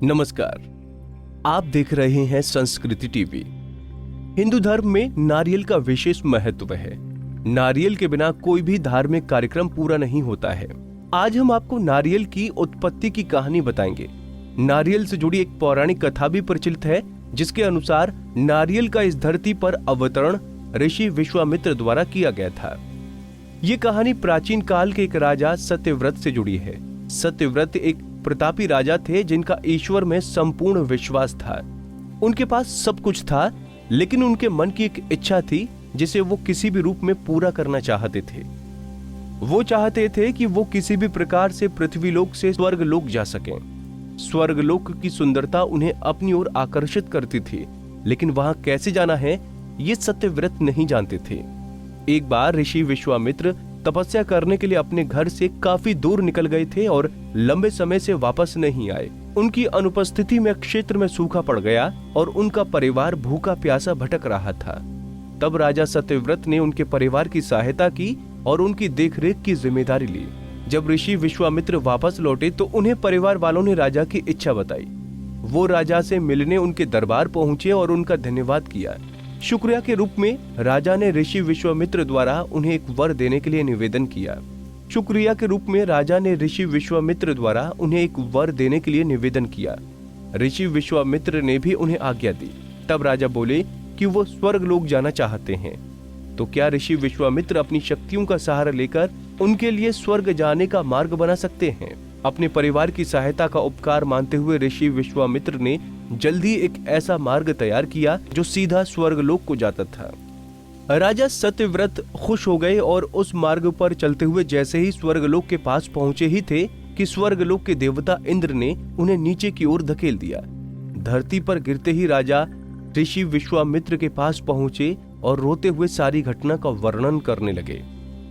नमस्कार, आप देख रहे हैं संस्कृति टीवी। हिंदू धर्म में नारियल का विशेष महत्व है। नारियल के बिना कोई भी धार्मिक कार्यक्रम पूरा नहीं होता है। आज हम आपको नारियल की उत्पत्ति की कहानी बताएंगे। नारियल से जुड़ी एक पौराणिक कथा भी प्रचलित है, जिसके अनुसार नारियल का इस धरती पर अवतरण ऋषि विश्वामित्र द्वारा किया गया था। ये कहानी प्राचीन काल के एक राजा सत्यव्रत से जुड़ी है। सत्यव्रत एक प्रतापी राजा थे, जिनका ईश्वर में संपूर्ण विश्वास था। उनके पास सब कुछ था, लेकिन उनके मन की एक इच्छा थी जिसे वो किसी भी रूप में पूरा करना चाहते थे। वो चाहते थे कि वो किसी भी प्रकार से पृथ्वीलोक से स्वर्गलोक जा सकें। स्वर्गलोक की सुंदरता उन्हें अपनी ओर आकर्षित करती थी, लेकिन वहां कैसे जाना है ये सत्यव्रत नहीं जानते थे। एक बार ऋषि विश्वामित्र तपस्या करने के लिए अपने घर से काफी दूर निकल गए थे और लंबे समय से वापस नहीं आए। उनकी अनुपस्थिति में क्षेत्र में सूखा पड़ गया और उनका परिवार भूखा प्यासा भटक रहा था। तब राजा सत्यव्रत ने उनके परिवार की सहायता की और उनकी देखरेख की जिम्मेदारी ली। जब ऋषि विश्वामित्र वापस लौटे तो उन्हें परिवार वालों ने राजा की इच्छा बताई। वो राजा से मिलने उनके दरबार पहुंचे और उनका धन्यवाद किया। शुक्रिया के रूप में राजा ने ऋषि विश्वामित्र द्वारा उन्हें एक वर देने के लिए निवेदन किया। शुक्रिया के रूप में राजा ने ऋषि विश्वामित्र द्वारा उन्हें एक वर देने के लिए निवेदन किया। ऋषि विश्वामित्र ने भी उन्हें आज्ञा दी। तब राजा बोले कि वो स्वर्गलोक जाना चाहते हैं। तो क्या ऋषि विश्वामित्र अपनी शक्तियों का सहारा लेकर उनके लिए स्वर्ग जाने का मार्ग बना सकते हैं? अपने परिवार की सहायता का उपकार मानते हुए ऋषि विश्वामित्र ने जल्दी एक ऐसा मार्ग तैयार किया जो सीधा स्वर्गलोक को जाता था। राजा सत्यव्रत खुश हो गए और उस मार्ग पर चलते हुए जैसे ही स्वर्गलोक के पास पहुंचे ही थे कि स्वर्गलोक के देवता इंद्र ने उन्हें नीचे की ओर धकेल दिया। धरती पर गिरते ही राजा ऋषि विश्वामित्र के पास पहुंचे और रोते हुए सारी घटना का वर्णन करने लगे।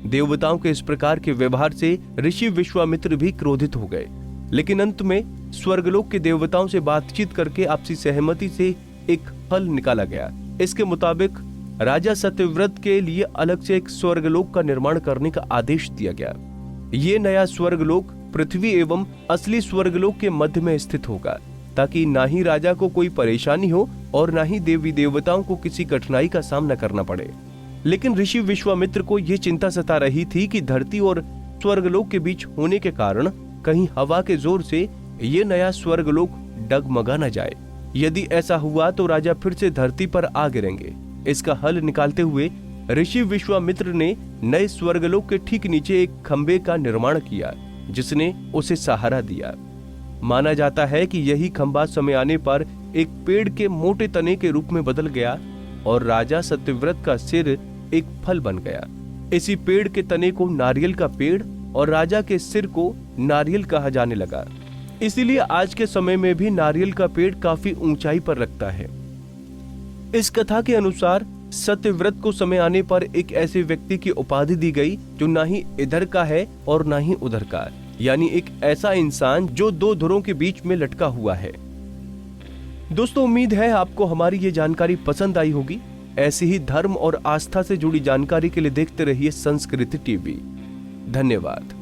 देवताओं के इस प्रकार के व्यवहार से ऋषि विश्वामित्र भी क्रोधित हो गए, लेकिन अंत में स्वर्गलोक के देवताओं से बातचीत करके आपसी सहमति से एक फल निकाला गया। इसके मुताबिक राजा सत्यव्रत के लिए अलग से एक स्वर्गलोक का निर्माण करने का आदेश दिया गया। ये नया स्वर्गलोक पृथ्वी एवं असली स्वर्गलोक के मध्य में स्थित होगा, ताकि ना ही राजा को कोई परेशानी हो और ना ही देवी देवताओं को किसी कठिनाई का सामना करना पड़े। लेकिन ऋषि विश्वामित्र को यह चिंता सता रही थी कि धरती और स्वर्गलोक के बीच होने के कारण कहीं हवा के जोर से ये नया स्वर्गलोक डगमगा न जाए। यदि ऐसा हुआ तो राजा फिर से धरती पर आ गिरेंगे। इसका हल निकालते हुए ऋषि विश्वामित्र ने नए स्वर्गलोक के ठीक नीचे एक खंबे का निर्माण किया, जिसने उसे सहारा दिया। माना जाता है कि यही खंबा समय आने पर एक पेड़ के मोटे तने के रूप में बदल गया और राजा सत्यव्रत का सिर एक फल बन गया। इसी पेड़ के तने को नारियल का पेड़ और राजा के सिर को नारियल कहा जाने लगा। इसीलिए आज के समय में भी नारियल का पेड़ काफी ऊंचाई पर लगता है। इस कथा के अनुसार सत्यव्रत को समय आने पर एक ऐसे व्यक्ति की उपाधि दी गई जो ना ही इधर का है और ना ही उधर का, यानी एक ऐसा इंसान जो दो धुरों के बीच में लटका हुआ है। दोस्तों, उम्मीद है आपको हमारी ये जानकारी पसंद आई होगी। ऐसी ही धर्म और आस्था से जुड़ी जानकारी के लिए देखते रहिए संस्कृति टीवी। धन्यवाद।